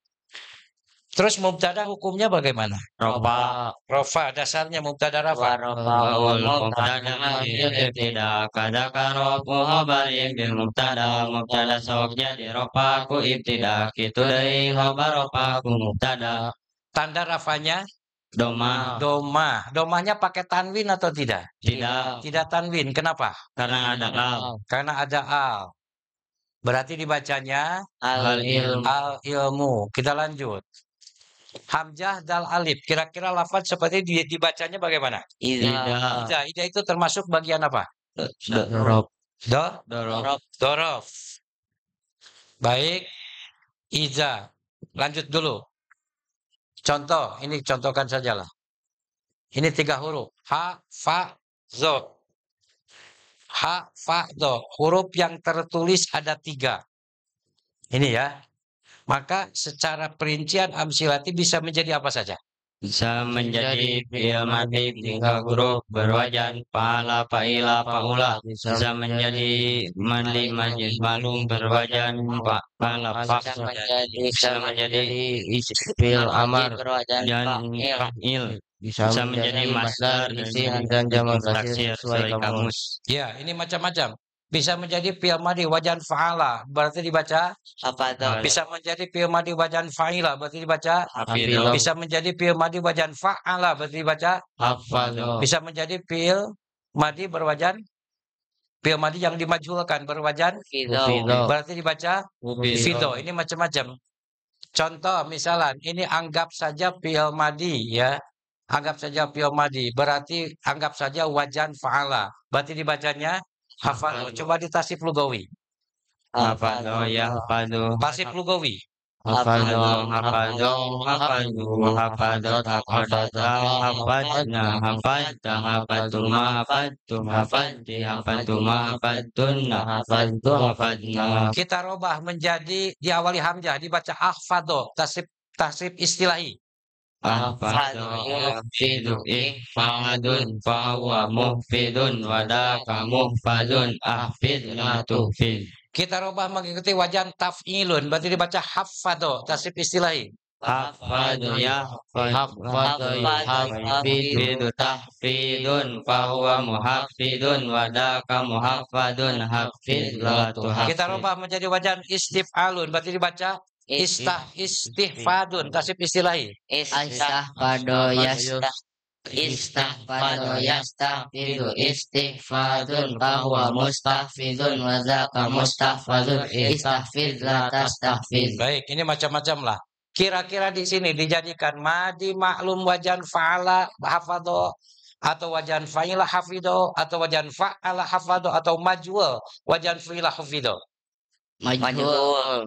Terus mubtada hukumnya bagaimana? Rofa. Rofa, dasarnya mubtada rafa. Wal mubtada bil ibtida kadaka rofu khabarin bil mubtada mubtada sok jadi rofa ku ibtida kitu deui khabar rofa ku mubtada. Tanda rafanya Doma. Domanya pakai tanwin atau tidak? Tidak. Tidak tanwin. Kenapa? Karena ada al. Karena ada al. Berarti dibacanya Al-ilmu. al-ilmu. Kita lanjut. Hamzah dal alif. Kira-kira lafaz seperti dibacanya bagaimana? Ida. Ida itu termasuk bagian apa? Dorob. Dorof. Baik. Iza. Lanjut dulu. Contoh. Ini contohkan sajalah. Ini 3 huruf. Ha, fa, zo. Ha, fa, do. Huruf yang tertulis ada 3. Ini ya. Maka secara perincian amsilati bisa menjadi apa saja? Bisa menjadi fi'il madhi 3 huruf berwajan fa'ala, fa'ila, fa'ula. Bisa menjadi madhi majaz malum berwajan fa'ala, fa'ala. Bisa menjadi fi'il amar dan fa'il. Bisa menjadi masdar, isim dan jamak taksir sesuai kamus. Ya, ini macam-macam. Bisa menjadi fi'il madhi wajan fa'ala, berarti dibaca Hafadha. bisa menjadi fi'il madhi wajan fa'ila, berarti dibaca Hafidha. bisa menjadi fi'il madhi wajan fa'ala, berarti dibaca Hafadha. bisa menjadi fi'il madhi berwajan fi'il madhi yang dimajhulkan berwajan Hafidha. berarti dibaca Hafidha. fido. Ini macam-macam. Contoh misalnya ini anggap saja fi'il madhi ya. Anggap saja fi'il madhi, berarti anggap saja wajan fa'ala. Berarti dibacanya hafadho. Coba di tasif lugawi. Hafadha yahfadhu. Tasif lugawi. Hafadha, hafadha, hafadhu, hafadhat, hafadha, hafadna, hafadta, hafadtuma, hafadtum, hafadti, hafadtuma, hafadtunna, hafadtu, hafadna. Kita robah menjadi diawali hamzah, dibaca ahfadho, tasif istilahi. Ahfadha yahfidu ihfadun fahuwa muhfidun wadaka muhfadun ahfid la tuhfid. Kita robah mengikuti wajan taf'ilun, berarti dibaca hafadho, tasif istilahi. Hafadhu yahfadhu yahfidu tahfidun fahuwa muhafidun wadaka muhafadun hafid la tuhafid. Kita robah menjadi wajan istif'alun, berarti dibaca istifadun, tasif istilahi. Istahfado yastahfidu istifadun bahwa mustahfidun wa zaka mustahfadun istahfid la tastahfid. Baik, ini macam-macam lah. Kira-kira di sini dijadikan madi maklum wajan fa'ala hafadho atau wajan fa'ila hafidho atau wajan fa'ala hafadho atau majwul wajan fa'ila hafidho. Majhul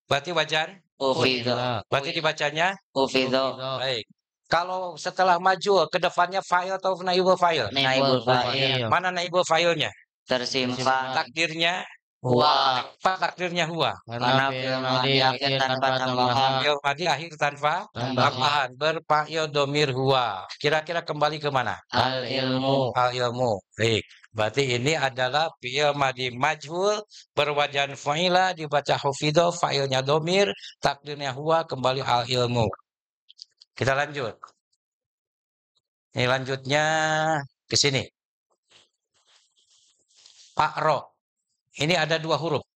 Berarti wajan? ufidho Berarti dibacanya? ufidho Baik. Kalau setelah majul ke depannya fa'il atau naibul fa'il? naibul fa'il Mana naibul fa'ilnya? tersimpan Takdirnya? huwa Apa takdirnya huwa? Karena fi'il madhi akhir tanpa tambahan. Fi'il madhi akhir tanpa tambahan. Berfa'il domir huwa. Kira-kira kembali ke mana? Al ilmu. Al ilmu. Baik. Berarti ini adalah fi'il madhi majhul berwajan fa'ila dibaca hufidho, fa'ilnya domir, takdirnya huwa, kembali al ilmu. Kita lanjut. Ini lanjutnya ke sini. Fa'ro. Ini ada 2 huruf.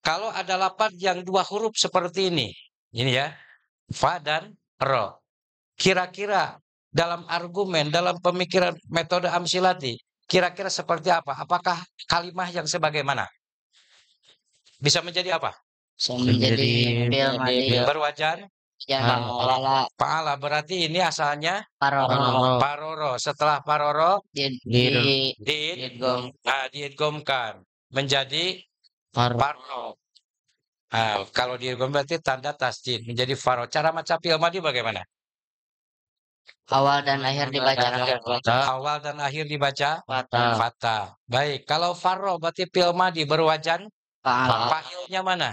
Kalau ada lafaz yang 2 huruf seperti ini ya, fa dan ro. Kira-kira dalam argumen, dalam pemikiran metode Amsilati, kira-kira seperti apa? Apakah kalimah yang sebagaimana? Bisa menjadi apa? Menjadi fi'il madhi Berwajan fa'ala fa'ala. Berarti ini asalnya paroro paroro. Setelah paroro idgham diidghamkan menjadi Faro. faro. Kalau diidgham berarti tanda tasdid menjadi faro. Cara baca fi'il madhi bagaimana? awal dan akhir dibaca Awal dan akhir dibaca Fatah. fathah. Baik, kalau faro berarti fi'il madhi berwajan fa'ala fa'ilnya mana?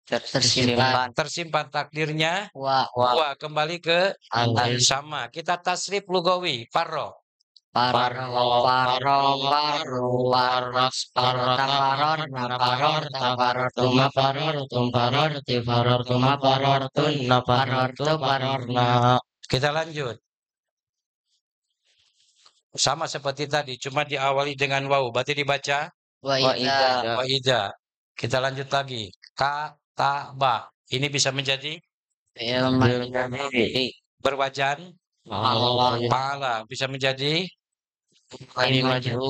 tersimpan Tersimpan takdirnya wa wa, kembali ke Al. sama. Kita tasrif lugawi faro. paroro Paros. Paror. Paror. Tuma paror. Paror. Paror. Tuma paror. Tuna paror. Parorna. Kita lanjut. Sama seperti tadi, cuma diawali dengan waw. Berarti dibaca wa Wa idza wa ida. Kita lanjut lagi. Kataba. Ini bisa menjadi fi'il madhi berwajan fa'ala. Bisa menjadi majhul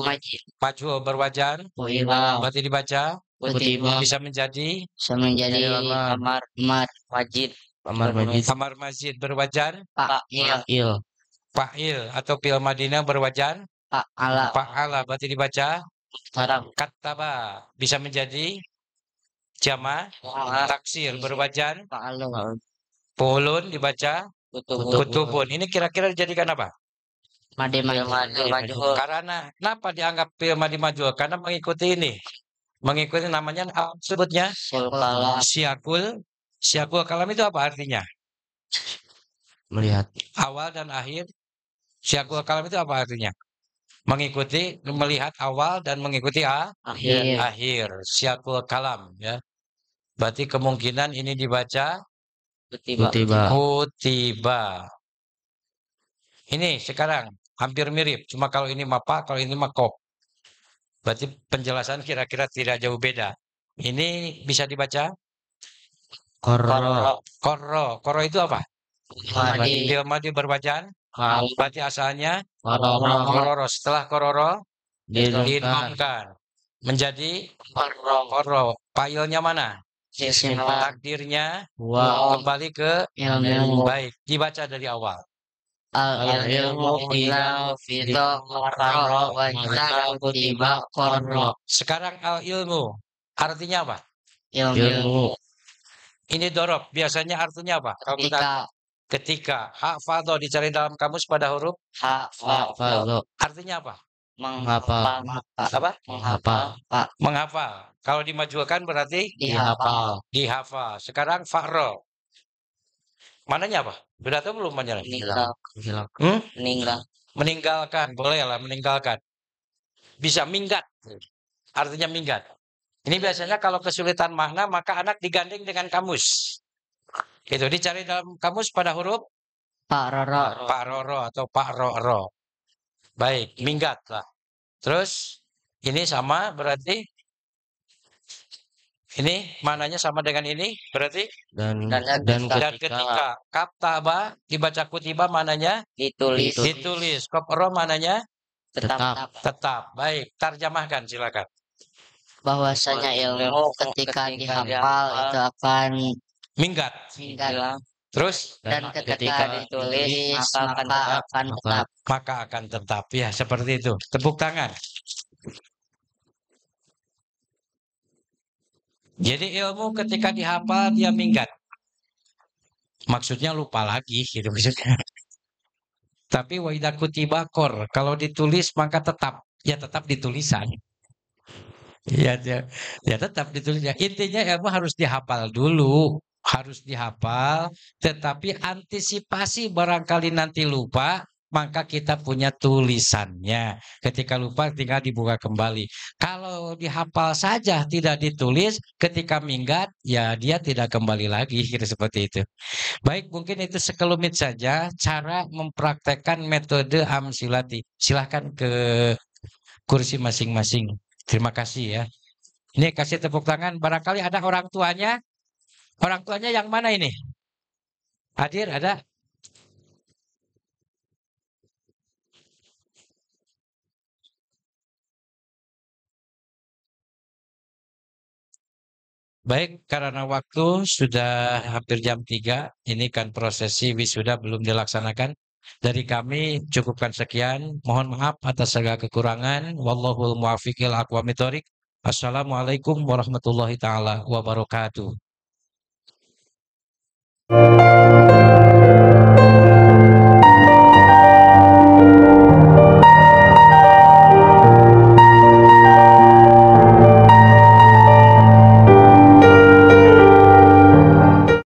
majhul berwajan. wa Berarti dibaca Kutiba. bisa menjadi menjadi Amar. majid Amar majid. kamar masjid berwajan fa'il Il. fa'il atau fi'il madinah berwajan fa'ala fa'ala. Berarti dibaca Tarang. kataba. Bisa menjadi jama taksir berwajan fa'alu fulun dibaca Kutub. kutubun. Ini kira-kira dijadikan apa? madhi majhul Karena kenapa dianggap fi'il madhi majhul? Karena mengikuti ini. Mengikuti namanya apa sebutnya? sulkala Syakul kalam itu apa artinya? Melihat. Awal dan akhir. Syakul kalam itu apa artinya? Mengikuti, melihat awal dan mengikuti akhir akhir. Syakul kalam ya. Berarti kemungkinan ini dibaca Kutiba. kutiba. Ini sekarang hampir mirip. Cuma kalau ini mapa, kalau ini makop. Berarti penjelasan kira-kira tidak jauh beda. Ini bisa dibaca Korro. korro itu apa? madhi Fi'il madhi berwajan. Berarti asalnya Kororo. kororo. Setelah kororo Diidghamkan. diidghamkan menjadi korro. Fa'ilnya mana? tersimpan Takdirnya Wa. kembali ke ilmu baik. Dibaca dari awal. al ilmu ila fito qarro wa idza kutiba qarro Sekarang al ilmu artinya apa? Ilmu. Ini dorob. Biasanya artinya apa? Kalau kita ketika hafadho dicari dalam kamus pada huruf Fadho. artinya apa? Menghafal. Apa? Menghafal. Menghafal. Kalau dimajulkan berarti Dihafal. dihafal. Sekarang fa'ro. Mananya apa? Sudah tahu belum panjangnya? Hilang. Meninggalkan. Boleh lah meninggalkan. Bisa minggat. Artinya minggat. Ini biasanya kalau kesulitan makna maka anak digandeng dengan kamus. Itu dicari dalam kamus pada huruf Paroro Pak Roro atau Pak Roro. Baik, minggat lah. Terus ini sama berarti ini mananya sama dengan ini berarti Dan ketika kaptaba dibaca kutiba mananya ditulis. Kopro mananya tetap. Baik, tarjamahkan silakan. bahwasanya ilmu ketika dihafal itu akan Minggat. minggat Terus dan ketika ditulis maka akan tetap. Ya, seperti itu. Tepuk tangan. Jadi ilmu ketika dihafal dia minggat. Maksudnya lupa lagi gitu maksudnya. Tapi wa idza kutiba qor, kalau ditulis maka tetap. Ya tetap ditulisan. Ya tetap ditulis. Intinya ilmu harus dihafal dulu. Harus dihafal, tetapi antisipasi barangkali nanti lupa, maka kita punya tulisannya. Ketika lupa tinggal dibuka kembali. Kalau dihafal saja tidak ditulis, ketika minggat ya dia tidak kembali lagi, kira seperti itu. Baik, mungkin itu sekelumit saja cara mempraktekkan metode amsilati. Silahkan ke kursi masing-masing. Terima kasih ya. Ini kasih tepuk tangan. Barangkali ada orang tuanya. Orang tuanya yang mana ini? Hadir ada? Baik, karena waktu sudah hampir jam 3, ini kan prosesi wisuda belum dilaksanakan. Dari kami cukupkan sekian. Mohon maaf atas segala kekurangan. Wallahul muwaffiq ila aqwamit thoriq. Assalamualaikum warahmatullahi taala wabarakatuh.